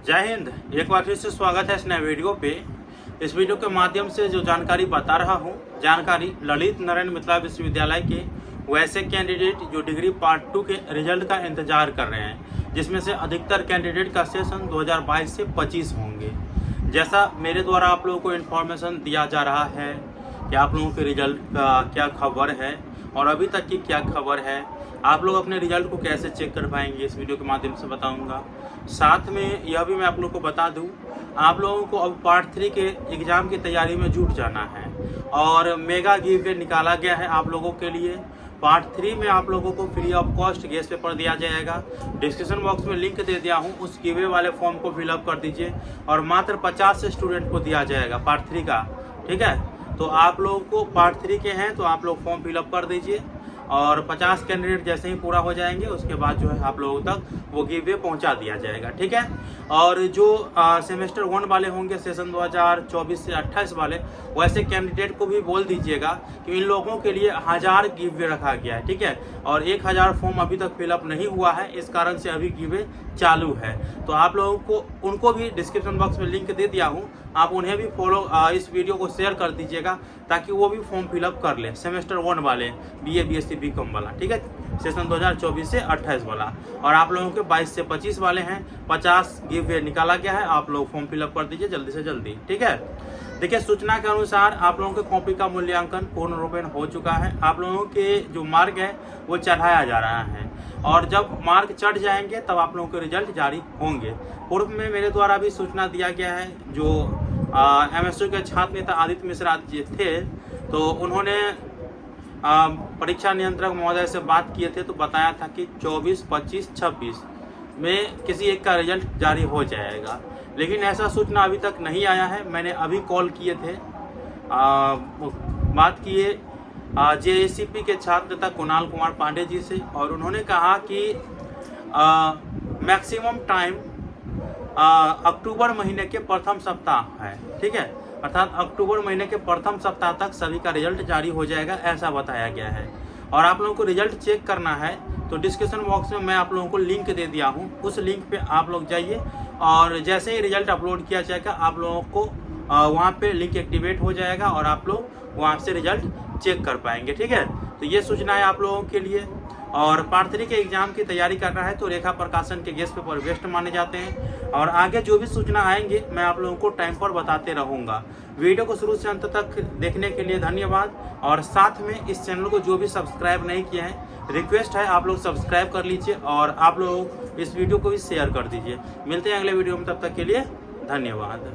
जय हिंद। एक बार फिर से स्वागत है इस नए वीडियो पे। इस वीडियो के माध्यम से जो जानकारी बता रहा हूँ, जानकारी ललित नारायण मिथिला विश्वविद्यालय के वैसे कैंडिडेट जो डिग्री पार्ट 2 के रिजल्ट का इंतजार कर रहे हैं, जिसमें से अधिकतर कैंडिडेट का सेशन 2022 से 25 होंगे। जैसा मेरे द्वारा आप लोगों को इन्फॉर्मेशन दिया जा रहा है कि आप लोगों के रिजल्ट का क्या खबर है और अभी तक की क्या खबर है, आप लोग अपने रिजल्ट को कैसे चेक कर पाएंगे, इस वीडियो के माध्यम से बताऊंगा। साथ में यह भी मैं आप लोगों को बता दूं, आप लोगों को अब पार्ट 3 के एग्ज़ाम की तैयारी में जुट जाना है और मेगा गिव निकाला गया है आप लोगों के लिए। पार्ट 3 में आप लोगों को free of cost guest paper दिया जाएगा। डिस्क्रिप्शन बॉक्स में लिंक दे दिया हूँ, उस गिवे वाले फॉर्म को फिलअप कर दीजिए और मात्र 50 स्टूडेंट को दिया जाएगा पार्ट 3 का। ठीक है, तो आप लोगों को पार्ट 3 के हैं तो आप लोग फॉर्म फिलअप कर दीजिए और 50 कैंडिडेट जैसे ही पूरा हो जाएंगे उसके बाद जो है आप लोगों तक वो गिव पहुंचा दिया जाएगा। ठीक है, और जो सेमेस्टर 1 वाले होंगे सेशन 2024 से 28 वाले, वैसे कैंडिडेट को भी बोल दीजिएगा कि इन लोगों के लिए 1000 गिव रखा गया है। ठीक है, और 1000 फॉर्म अभी तक फिलअप नहीं हुआ है, इस कारण से अभी गिव चालू है। तो आप लोगों को उनको भी डिस्क्रिप्शन बॉक्स में लिंक दे दिया हूँ, आप उन्हें भी फॉलो इस वीडियो को शेयर कर दीजिएगा ताकि वो भी फॉर्म फिलअप कर ले, सेमेस्टर 1 वाले BA BSc BCom वाला। ठीक है, सेशन 2024 से 28 वाला। और आप लोगों के 22 से 25 वाले हैं, 50 गिव निकाला गया है, आप लोग फॉर्म फिलअप कर दीजिए जल्दी से जल्दी। ठीक है, देखिए सूचना के अनुसार आप लोगों के कॉपी का मूल्यांकन पूर्ण रूपेण हो चुका है। आप लोगों के जो मार्क है वो चढ़ाया जा रहा है और जब मार्क चढ़ जाएंगे तब आप लोगों के रिजल्ट जारी होंगे। पूर्व में मेरे द्वारा भी सूचना दिया गया है, जो MSU के छात्र नेता आदित्य मिश्रा जी थे, तो उन्होंने परीक्षा नियंत्रक महोदय से बात किए थे तो बताया था कि 24, 25, 26 में किसी एक का रिजल्ट जारी हो जाएगा, लेकिन ऐसा सूचना अभी तक नहीं आया है। मैंने अभी कॉल किए थे, बात किए JACP के छात्र नेता कुणाल कुमार पांडे जी से और उन्होंने कहा कि मैक्सिमम टाइम अक्टूबर महीने के प्रथम सप्ताह है। ठीक है, अर्थात अक्टूबर महीने के प्रथम सप्ताह तक सभी का रिजल्ट जारी हो जाएगा, ऐसा बताया गया है। और आप लोगों को रिजल्ट चेक करना है तो डिस्क्रिप्शन बॉक्स में मैं आप लोगों को लिंक दे दिया हूँ, उस लिंक पे आप लोग जाइए और जैसे ही रिजल्ट अपलोड किया जाएगा आप लोगों को वहाँ पे लिंक एक्टिवेट हो जाएगा और आप लोग वहाँ से रिजल्ट चेक कर पाएंगे। ठीक है, तो ये सूचना है आप लोगों के लिए। और पार्ट 3 के एग्जाम की तैयारी करना है तो रेखा प्रकाशन के गेस्ट पेपर बेस्ट माने जाते हैं और आगे जो भी सूचना आएंगे मैं आप लोगों को टाइम पर बताते रहूँगा। वीडियो को शुरू से अंत तक देखने के लिए धन्यवाद और साथ में इस चैनल को जो भी सब्सक्राइब नहीं किए हैं, रिक्वेस्ट है आप लोग सब्सक्राइब कर लीजिए और आप लोग इस वीडियो को भी शेयर कर दीजिए। मिलते हैं अगले वीडियो में, तब तक के लिए धन्यवाद।